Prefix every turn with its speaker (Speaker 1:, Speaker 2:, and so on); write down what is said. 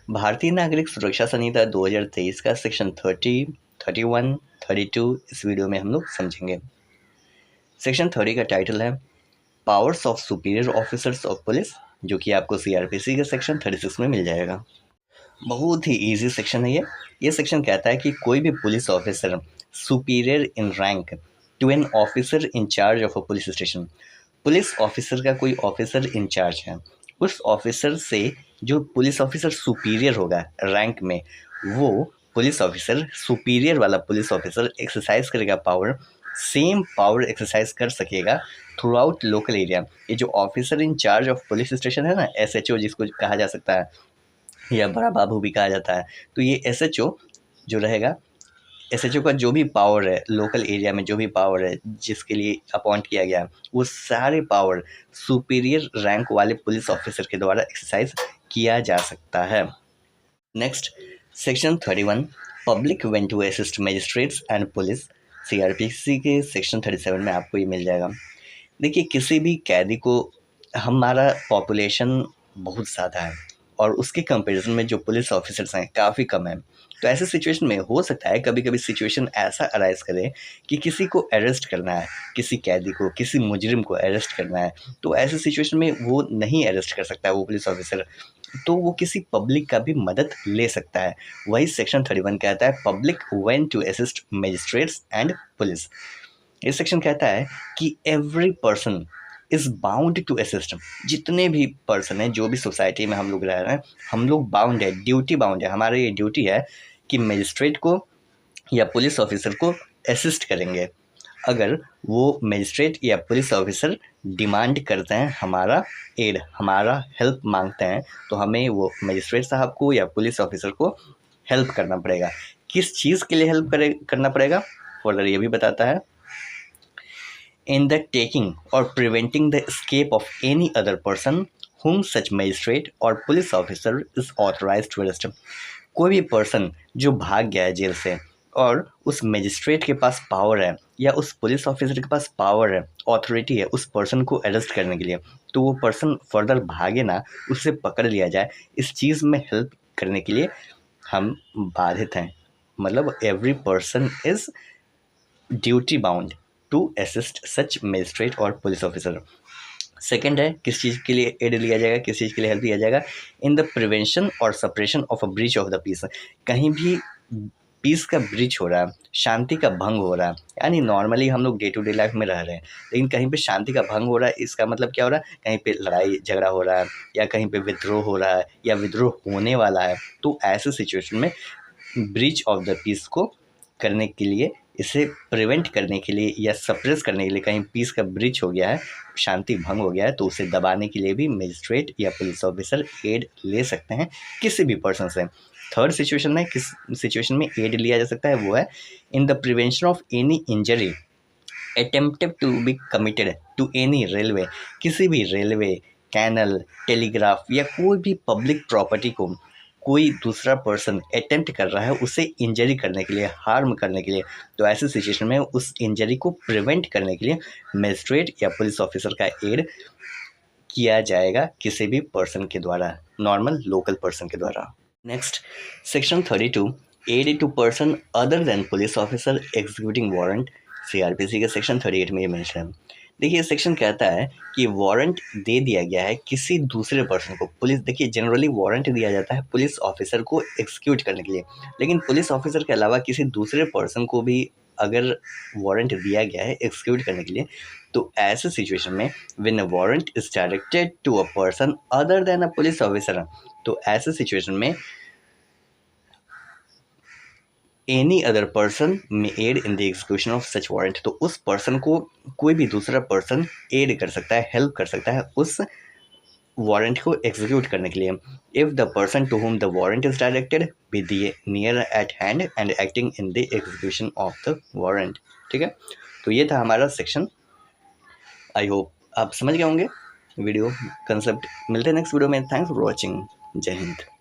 Speaker 1: भारतीय नागरिक सुरक्षा संहिता 2023 का सेक्शन 30, 31, 32 इस वीडियो में हम लोग समझेंगे। सेक्शन 30 का टाइटल है powers of superior officers of police, जो कि आपको सीआरपीसी के सेक्शन 36 में मिल जाएगा। बहुत ही इजी सेक्शन है ये सेक्शन कहता है कि कोई भी police officer superior in rank to an officer in charge of a police station, police officer का कोई ऑफिसर इंचार्ज है, उस ऑफिसर से जो पुलिस ऑफिसर सुपीरियर होगा रैंक में, वो पुलिस ऑफिसर सुपीरियर वाला पुलिस ऑफिसर एक्सरसाइज करेगा पावर, सेम पावर एक्सरसाइज कर सकेगा थ्रू आउट लोकल एरिया। ये जो officer in charge of police station है ना, एसएचओ जिसको कहा जा सकता है या बड़ा बाबू भी कहा जाता है, तो ये एसएचओ जो रहेगा, एसएचओ का जो भी पावर है लोकल एरिया में, जो भी पावर है जिसके लिए अपॉइंट किया गया, वो सारे पावर सुपीरियर रैंक वाले पुलिस ऑफिसर के द्वारा एक्सरसाइज किया जा सकता है। Next, section 31 public went to assist magistrates and police, CrPC के सेक्शन 37 में आपको ये मिल जाएगा। देखिए, किसी भी कैदी को, हमारा पॉपुलेशन बहुत ज़्यादा है और उसके कंपैरिजन में जो पुलिस ऑफिसर्स हैं काफ़ी कम है, तो ऐसे सिचुएशन में हो सकता है कभी कभी सिचुएशन ऐसा अराइज करे कि किसी को अरेस्ट करना है, किसी कैदी को, किसी मुजरिम को अरेस्ट करना है, तो ऐसे सिचुएशन में वो नहीं अरेस्ट कर सकता है वो पुलिस ऑफिसर, तो वो किसी पब्लिक का भी मदद ले सकता है। वही सेक्शन 31 कहता है public went to assist magistrates and police. ये सेक्शन कहता है कि every person is bound to assist, जितने भी पर्सन हैं, जो भी सोसाइटी में हम लोग रह रहे हैं, हम लोग बाउंड है, ड्यूटी बाउंड है, हमारा ये ड्यूटी है कि मजिस्ट्रेट को या पुलिस ऑफिसर को असिस्ट करेंगे। अगर वो मजिस्ट्रेट या पुलिस ऑफिसर डिमांड करते हैं हमारा एड, हमारा हेल्प मांगते हैं, तो हमें वो मजिस्ट्रेट साहब को या पुलिस ऑफिसर को हेल्प करना पड़ेगा। किस चीज़ के लिए हेल्प करना पड़ेगा, फर्दर ये भी बताता है, in the taking or preventing the escape of any other person whom such magistrate or police officer is authorized to arrest. कोई भी पर्सन जो भाग गया है जेल से और उस मजिस्ट्रेट के पास पावर है या उस पुलिस ऑफिसर के पास पावर है, ऑथोरिटी है उस पर्सन को अरेस्ट करने के लिए, तो वो पर्सन फर्दर भागे ना, उससे पकड़ लिया जाए, इस चीज़ में हेल्प करने के लिए हम बाधित हैं। मतलब every person is duty bound to assist such magistrate और पुलिस ऑफिसर। सेकेंड है, किस चीज़ के लिए एड लिया जाएगा, किस चीज़ के लिए हेल्प लिया जाएगा, इन द प्रिवेंशन और suppression of a breach of the peace. कहीं भी पीस का ब्रीच हो रहा है, शांति का भंग हो रहा है, यानी नॉर्मली हम लोग डे टू डे लाइफ में रह रहे हैं, लेकिन कहीं पे शांति का भंग हो रहा है, इसका मतलब क्या हो रहा है, कहीं पे लड़ाई झगड़ा हो रहा है या कहीं पे विद्रोह हो रहा है या विद्रोह होने वाला है, तो ऐसे सिचुएशन में ब्रीच ऑफ द पीस को करने के लिए, इसे प्रिवेंट करने के लिए या सप्रेस करने के लिए, कहीं पीस का ब्रीच हो गया है, शांति भंग हो गया है, तो उसे दबाने के लिए भी मजिस्ट्रेट या पुलिस ऑफिसर एड ले सकते हैं किसी भी पर्सन से। थर्ड सिचुएशन में, किस सिचुएशन में एड लिया जा सकता है, वो है in the prevention of any injury attempted to be committed to any railway, किसी भी रेलवे, कैनल, टेलीग्राफ या कोई भी पब्लिक प्रॉपर्टी को कोई दूसरा पर्सन अटेम्प्ट कर रहा है उसे इंजरी करने के लिए, हार्म करने के लिए, तो ऐसे सिचुएशन में उस इंजरी को प्रिवेंट करने के लिए मजिस्ट्रेट या पुलिस ऑफिसर का एड किया जाएगा किसी भी पर्सन के द्वारा, नॉर्मल लोकल पर्सन के द्वारा। Next, section 32 aid to person other than police officer executing warrant, CrPC के सेक्शन 38 में ये मेंशन है। देखिए, सेक्शन कहता है कि वारंट दे दिया गया है किसी दूसरे पर्सन को, पुलिस, देखिए जनरली वारंट दिया जाता है पुलिस ऑफिसर को एग्जीक्यूट करने के लिए, लेकिन पुलिस ऑफिसर के अलावा किसी दूसरे पर्सन को भी अगर वारंट दिया गया है एग्जीक्यूट करने के लिए, तो ऐसे सिचुएशन में when a warrant is directed to a person other than a police officer, तो ऐसे सिचुएशन में any other person may aid in the execution of such warrant, तो उस पर्सन को कोई भी दूसरा पर्सन एड कर सकता है, हेल्प कर सकता है उस वारंट को एग्जीक्यूट करने के लिए, if the person to whom the warrant is directed be the near at hand and acting in the execution of the warrant. ठीक है, तो ये था हमारा सेक्शन। आई होप आप समझ गए होंगे वीडियो कंसेप्ट। मिलते हैं नेक्स्ट वीडियो में। Thanks for watching. जय हिंद।